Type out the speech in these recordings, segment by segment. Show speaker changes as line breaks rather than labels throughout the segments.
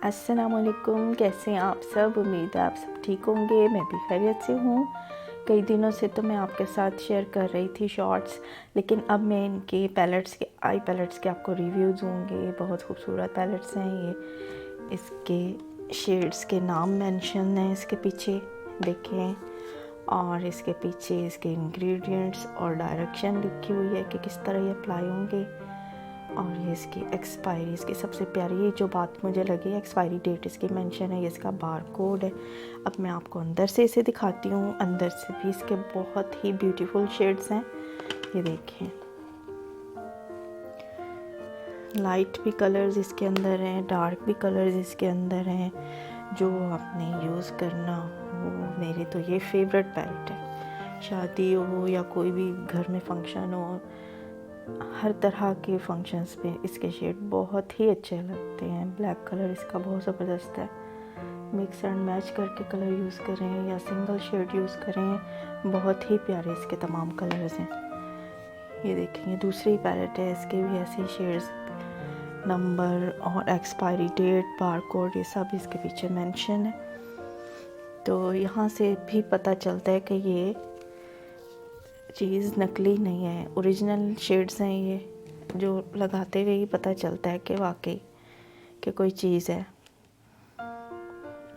अस्सलामुअलैकुम, कैसे हैं आप सब। उम्मीद है आप सब ठीक होंगे। मैं भी खैरियत से हूँ। कई दिनों से तो मैं आपके साथ शेयर कर रही थी शॉर्ट्स, लेकिन अब मैं इनके पैलेट्स के आई पैलेट्स के आपको रिव्यूज़ दूँगी। बहुत खूबसूरत पैलेट्स हैं ये। इसके शेड्स के नाम मेंशन हैं इसके पीछे, देखें। और इसके पीछे इसके इंग्रेडिएंट्स और डायरेक्शन लिखी हुई है कि किस तरह ये अप्लाई होंगे। और ये इसकी एक्सपायरी, इसकी सबसे प्यारी जो बात मुझे लगी, एक्सपायरी डेट इसकी मेंशन है। ये इसका बार कोड है। अब मैं आपको अंदर से इसे दिखाती हूँ। अंदर से भी इसके बहुत ही ब्यूटीफुल शेड्स हैं। ये देखें, लाइट भी कलर्स इसके अंदर हैं, डार्क भी कलर्स इसके अंदर हैं। जो आपने यूज़ करना हो, मेरे तो ये फेवरेट पैलेट है। शादी हो या कोई भी घर में फंक्शन हो, हर तरह के फंक्शंस पे इसके शेड बहुत ही अच्छे लगते हैं। ब्लैक कलर इसका बहुत ज़बरदस्त है। मिक्स एंड मैच करके कलर यूज़ करें या सिंगल शेड यूज़ करें, बहुत ही प्यारे इसके तमाम कलर्स हैं। ये देखें, ये दूसरी पैलेट है, इसके भी ऐसे शेड्स, नंबर और एक्सपायरी डेट, बार कोड, ये सब इसके पीछे मेंशन है। तो यहाँ से भी पता चलता है कि ये चीज़ नकली नहीं है, ओरिजिनल शेड्स हैं। ये जो लगाते हुए ही पता चलता है कि वाकई कि कोई चीज़ है।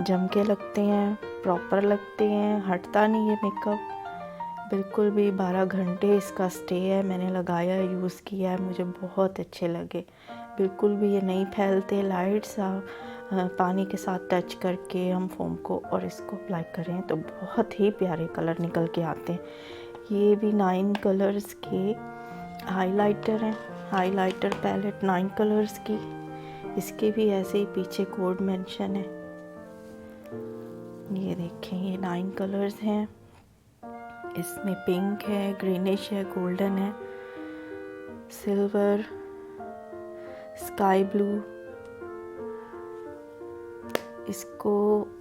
जम के लगते हैं, प्रॉपर लगते हैं, हटता नहीं है मेकअप बिल्कुल भी। 12 घंटे इसका स्टे है। मैंने लगाया, यूज़ किया है, मुझे बहुत अच्छे लगे। बिल्कुल भी ये नहीं फैलते। लाइट सा पानी के साथ टच करके हम फोम को और इसको अप्लाई करें तो बहुत ही प्यारे कलर निकल के आते हैं। ये भी 9 कलर्स के हाइलाइटर हैं। हाइलाइटर पैलेट 9 कलर्स की। इसके भी ऐसे ही पीछे कोड मेंशन है। ये देखें, ये 9 कलर्स हैं। इसमें पिंक है, ग्रीनिश है, गोल्डन है, सिल्वर, स्काई ब्लू। इसको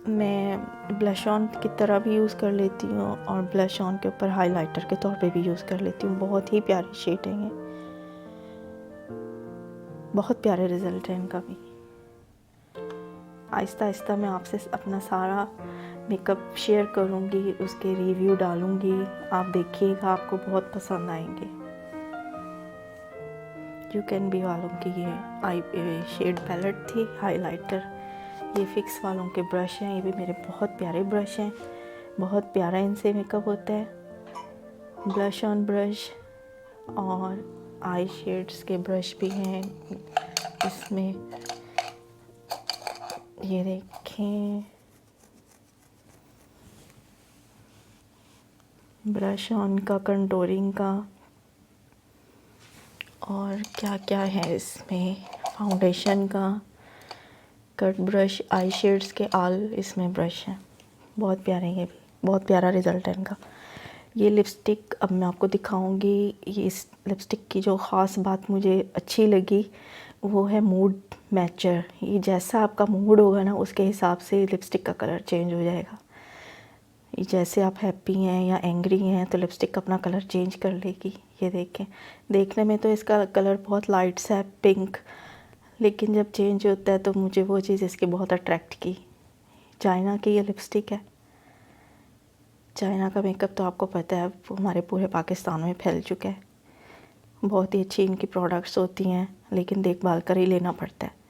मैं ब्लश ऑन की तरह भी यूज़ कर लेती हूँ और ब्लश ऑन के ऊपर हाइलाइटर के तौर पे भी यूज़ कर लेती हूँ। बहुत ही प्यारी शेड है ये, बहुत प्यारे रिज़ल्ट है इनका भी। आहिस्ता आहिस्ता मैं आपसे अपना सारा मेकअप शेयर करूँगी, उसके रिव्यू डालूँगी। आप देखिएगा, आपको बहुत पसंद आएंगे। यू कैन बी वालों की ये आई शेड पैलेट थी, हाइलाइटर। ये फिक्स वालों के ब्रश हैं। ये भी मेरे बहुत प्यारे ब्रश हैं, बहुत प्यारा इनसे मेकअप होता है। ब्लश ऑन ब्रश और आई शेड्स के ब्रश भी हैं इसमें। ये देखें, ब्रश ऑन का, कंटूरिंग का, और क्या क्या है इसमें, फाउंडेशन का, कट ब्रश, आई शेड्स के आल इसमें ब्रश हैं। बहुत प्यारे हैं ये भी, बहुत प्यारा रिज़ल्ट है इनका। ये लिपस्टिक अब मैं आपको दिखाऊंगी। ये इस लिपस्टिक की जो ख़ास बात मुझे अच्छी लगी वो है मूड मैचर। ये जैसा आपका मूड होगा ना, उसके हिसाब से लिपस्टिक का कलर चेंज हो जाएगा। ये जैसे आप हैप्पी हैं या एंग्री हैं तो लिपस्टिक अपना कलर चेंज कर लेगी। ये देखें, देखने में तो इसका कलर बहुत लाइट सा है, पिंक, लेकिन जब चेंज होता है तो मुझे वो चीज़ इसकी बहुत अट्रैक्ट की। चाइना की ये लिपस्टिक है। चाइना का मेकअप तो आपको पता है हमारे पूरे पाकिस्तान में फैल चुका है। बहुत ही अच्छी इनकी प्रोडक्ट्स होती हैं, लेकिन देखभाल कर ही लेना पड़ता है।